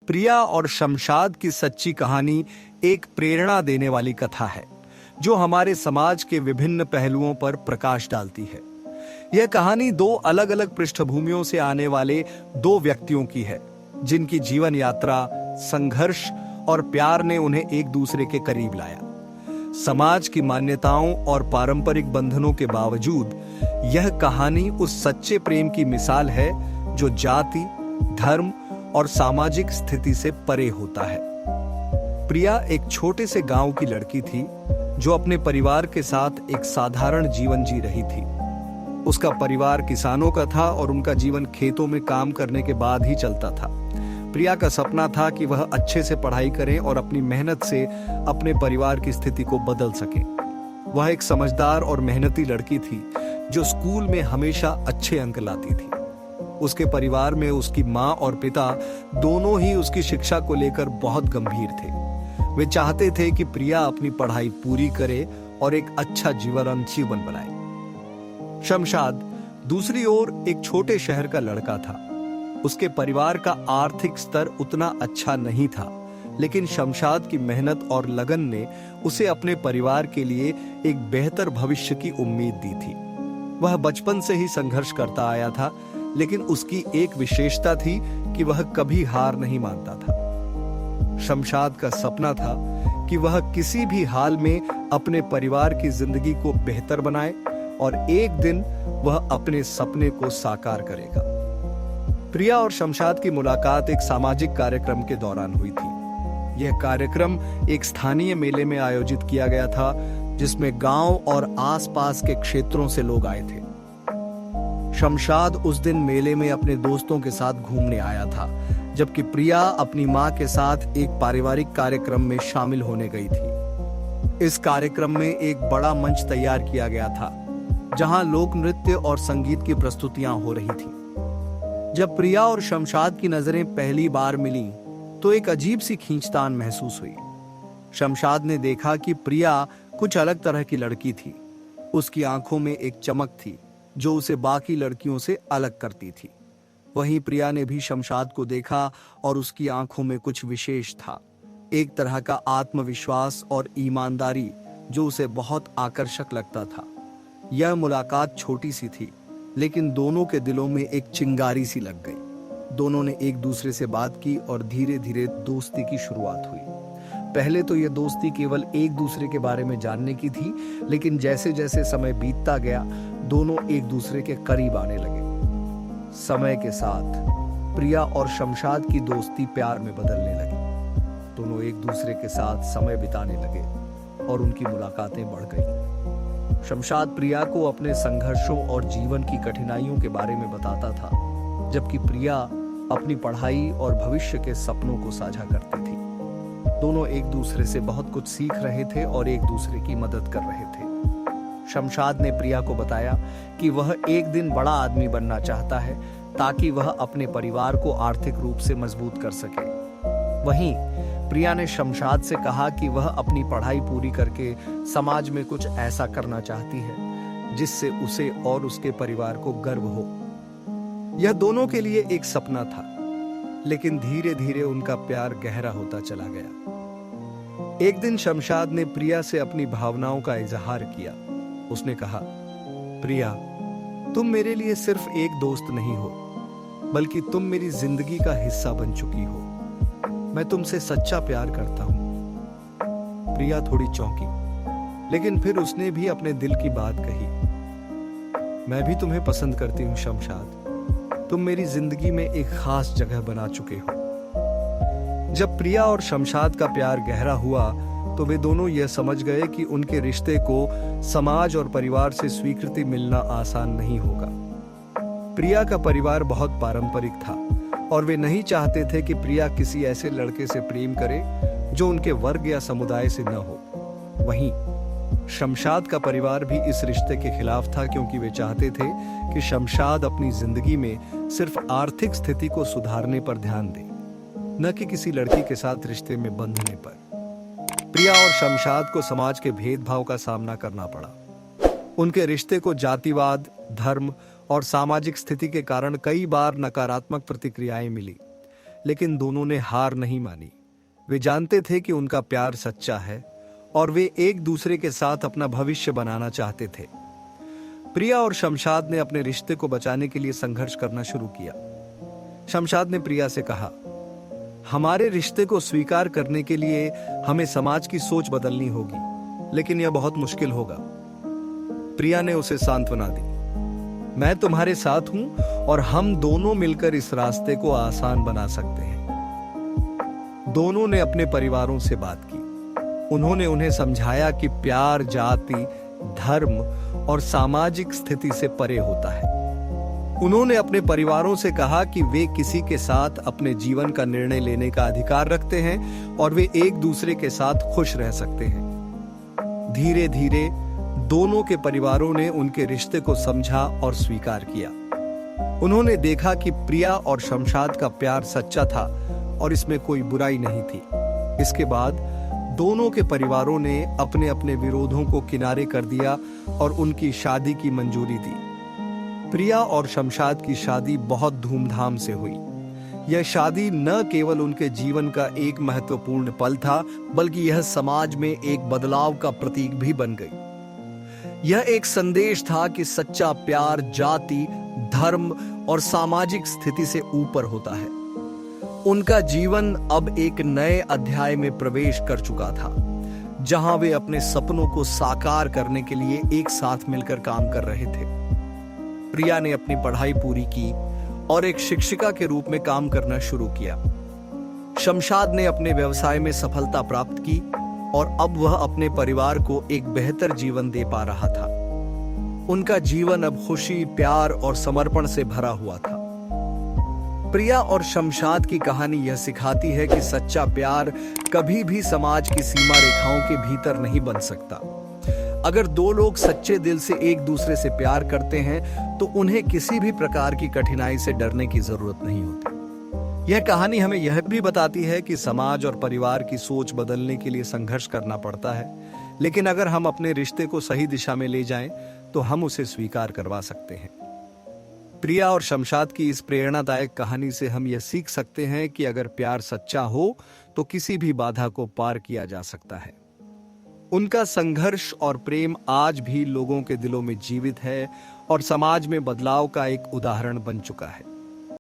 प्रिया और शमशाद की सच्ची कहानी एक प्रेरणा देने वाली कथा है जो हमारे समाज के विभिन्न पहलुओं पर प्रकाश डालती है। यह कहानी दो अलग अलग पृष्ठभूमियों से आने वाले दो व्यक्तियों की है जिनकी जीवन यात्रा, संघर्ष और प्यार ने उन्हें एक दूसरे के करीब लाया। समाज की मान्यताओं और पारंपरिक बंधनों के बावजूद यह कहानी उस सच्चे प्रेम की मिसाल है जो जाति, धर्म और सामाजिक स्थिति से परे होता है। प्रिया एक छोटे से गांव की लड़की थी जो अपने परिवार के साथ एक साधारण जीवन जी रही थी। उसका परिवार किसानों का था और उनका जीवन खेतों में काम करने के बाद ही चलता था। प्रिया का सपना था कि वह अच्छे से पढ़ाई करे और अपनी मेहनत से अपने परिवार की स्थिति को बदल सके। वह एक समझदार और मेहनती लड़की थी जो स्कूल में हमेशा अच्छे अंक लाती थी। उसके परिवार में उसकी माँ और पिता दोनों ही उसकी शिक्षा को लेकर बहुत गंभीर थे। वे चाहते थे कि प्रिया अपनी पढ़ाई पूरी करे और एक अच्छा जीवन बनाए। शमशाद दूसरी ओर एक छोटे शहर का लड़का था। उसके परिवार का आर्थिक स्तर उतना अच्छा नहीं था, लेकिन शमशाद की मेहनत और लगन ने उसे अपने परिवार के लिए एक बेहतर भविष्य की उम्मीद दी थी। वह बचपन से ही संघर्ष करता आया था, लेकिन उसकी एक विशेषता थी कि वह कभी हार नहीं मानता था। शमशाद का सपना था कि वह किसी भी हाल में अपने परिवार की जिंदगी को बेहतर बनाए और एक दिन वह अपने सपने को साकार करेगा। प्रिया और शमशाद की मुलाकात एक सामाजिक कार्यक्रम के दौरान हुई थी। यह कार्यक्रम एक स्थानीय मेले में आयोजित किया गया था जिसमें गांव और आसपास के क्षेत्रों से लोग आए थे। शमशाद उस दिन मेले में अपने दोस्तों के साथ घूमने आया था, जबकि प्रिया अपनी मां के साथ एक पारिवारिक कार्यक्रम में शामिल होने गई थी। इस कार्यक्रम में एक बड़ा मंच तैयार किया गया था जहां लोक नृत्य और संगीत की प्रस्तुतियां हो रही थी। जब प्रिया और शमशाद की नजरें पहली बार मिली तो एक अजीब सी खींचतान महसूस हुई। शमशाद ने देखा कि प्रिया कुछ अलग तरह की लड़की थी। उसकी आंखों में एक चमक थी जो उसे बाकी लड़कियों से अलग करती थी। वहीं प्रिया ने भी शमशाद को देखा और उसकी आंखों में कुछ विशेष था, एक तरह का आत्मविश्वास और ईमानदारी जो उसे बहुत आकर्षक लगता था। यह मुलाकात छोटी सी थी, लेकिन दोनों के दिलों में एक चिंगारी सी लग गई। दोनों ने एक दूसरे से बात की और धीरे धीरे दोस्ती की शुरुआत हुई। पहले तो यह दोस्ती केवल एक दूसरे के बारे में जानने की थी, लेकिन जैसे जैसे समय बीतता गया दोनों एक दूसरे के करीब आने लगे। समय के साथ प्रिया और शमशाद की दोस्ती प्यार में बदलने लगी। दोनों एक दूसरे के साथ समय बिताने लगे और उनकी मुलाकातें बढ़ गईं। शमशाद प्रिया को अपने संघर्षों और जीवन की कठिनाइयों के बारे में बताता था, जबकि प्रिया अपनी पढ़ाई और भविष्य के सपनों को साझा करती थी। दोनों एक दूसरे से बहुत कुछ सीख रहे थे और एक दूसरे की मदद कर रहे थे। शमशाद ने प्रिया को बताया कि वह एक दिन बड़ा आदमी बनना चाहता है ताकि वह अपने परिवार को आर्थिक रूप से मजबूत कर सके। वहीं प्रिया ने शमशाद से कहा कि वह अपनी पढ़ाई पूरी करके समाज में कुछ ऐसा करना चाहती है जिससे उसे और उसके परिवार को गर्व हो। यह दोनों के लिए एक सपना था, लेकिन धीरे धीरे उनका प्यार गहरा होता चला गया। एक दिन शमशाद ने प्रिया से अपनी भावनाओं का इजहार किया। उसने कहा, प्रिया, तुम मेरे लिए सिर्फ एक दोस्त नहीं हो, बल्कि तुम मेरी जिंदगी का हिस्सा बन चुकी हो। मैं तुमसे सच्चा प्यार करता हूं। प्रिया थोड़ी चौंकी, लेकिन फिर उसने भी अपने दिल की बात कही। मैं भी तुम्हें पसंद करती हूं शमशाद। तुम मेरी जिंदगी में एक खास जगह बना चुके हो। जब प्रिया और शमशाद का प्यार गहरा हुआ तो वे दोनों यह समझ गए कि उनके रिश्ते को समाज और परिवार से स्वीकृति मिलना आसान नहीं होगा। प्रिया का परिवार बहुत पारंपरिक था और वे नहीं चाहते थे कि प्रिया किसी ऐसे लड़के से प्रेम करे जो उनके वर्ग या समुदाय से न हो। वहीं शमशाद का परिवार भी इस रिश्ते के खिलाफ था, क्योंकि वे चाहते थे कि शमशाद अपनी जिंदगी में सिर्फ आर्थिक स्थिति को सुधारने पर ध्यान दे, न कि किसी लड़की के साथ रिश्ते में बंधने पर। प्रिया और शमशाद को समाज के भेदभाव का सामना करना पड़ा। उनके रिश्ते को जातिवाद, धर्म और सामाजिक स्थिति के कारण कई बार नकारात्मक प्रतिक्रियाएं मिली। लेकिन दोनों ने हार नहीं मानी। वे जानते थे कि उनका प्यार सच्चा है और वे एक दूसरे के साथ अपना भविष्य बनाना चाहते थे। प्रिया और शमशाद ने अपने रिश्ते को बचाने के लिए संघर्ष करना शुरू किया। शमशाद ने प्रिया से कहा, हमारे रिश्ते को स्वीकार करने के लिए हमें समाज की सोच बदलनी होगी, लेकिन यह बहुत मुश्किल होगा। प्रिया ने उसे सांत्वना दी, मैं तुम्हारे साथ हूं और हम दोनों मिलकर इस रास्ते को आसान बना सकते हैं। दोनों ने अपने परिवारों से बात की। उन्होंने उन्हें समझाया कि प्यार जाति, धर्म और सामाजिक स्थिति से परे होता है। उन्होंने अपने परिवारों से कहा कि वे किसी के साथ अपने जीवन का निर्णय लेने का अधिकार रखते हैं और वे एक दूसरे के साथ खुश रह सकते हैं। धीरे धीरे दोनों के परिवारों ने उनके रिश्ते को समझा और स्वीकार किया। उन्होंने देखा कि प्रिया और शमशाद का प्यार सच्चा था और इसमें कोई बुराई नहीं थी। इसके बाद दोनों के परिवारों ने अपने अपने विरोधों को किनारे कर दिया और उनकी शादी की मंजूरी दी। प्रिया और शमशाद की शादी बहुत धूमधाम से हुई। यह शादी न केवल उनके जीवन का एक महत्वपूर्ण पल था, बल्कि यह समाज में एक बदलाव का प्रतीक भी बन गई। यह एक संदेश था कि सच्चा प्यार जाति, धर्म और सामाजिक स्थिति से ऊपर होता है। उनका जीवन अब एक नए अध्याय में प्रवेश कर चुका था, जहां वे अपने सपनों को साकार करने के लिए एक साथ मिलकर काम कर रहे थे। प्रिया ने अपनी पढ़ाई पूरी की और एक शिक्षिका के रूप में काम करना शुरू किया। शमशाद ने अपने व्यवसाय में सफलता प्राप्त की और अब वह अपने परिवार को एक बेहतर जीवन दे पा रहा था। उनका जीवन अब खुशी, प्यार और समर्पण से भरा हुआ था। प्रिया और शमशाद की कहानी यह सिखाती है कि सच्चा प्यार कभी भी समाज की सीमा रेखाओं के भीतर नहीं बन सकता। अगर दो लोग सच्चे दिल से एक दूसरे से प्यार करते हैं तो उन्हें किसी भी प्रकार की कठिनाई से डरने की जरूरत नहीं होती। यह कहानी हमें यह भी बताती है कि समाज और परिवार की सोच बदलने के लिए संघर्ष करना पड़ता है, लेकिन अगर हम अपने रिश्ते को सही दिशा में ले जाएं तो हम उसे स्वीकार करवा सकते हैं। प्रिया और शमशाद की इस प्रेरणादायक कहानी से हम यह सीख सकते हैं कि अगर प्यार सच्चा हो तो किसी भी बाधा को पार किया जा सकता है। उनका संघर्ष और प्रेम आज भी लोगों के दिलों में जीवित है और समाज में बदलाव का एक उदाहरण बन चुका है।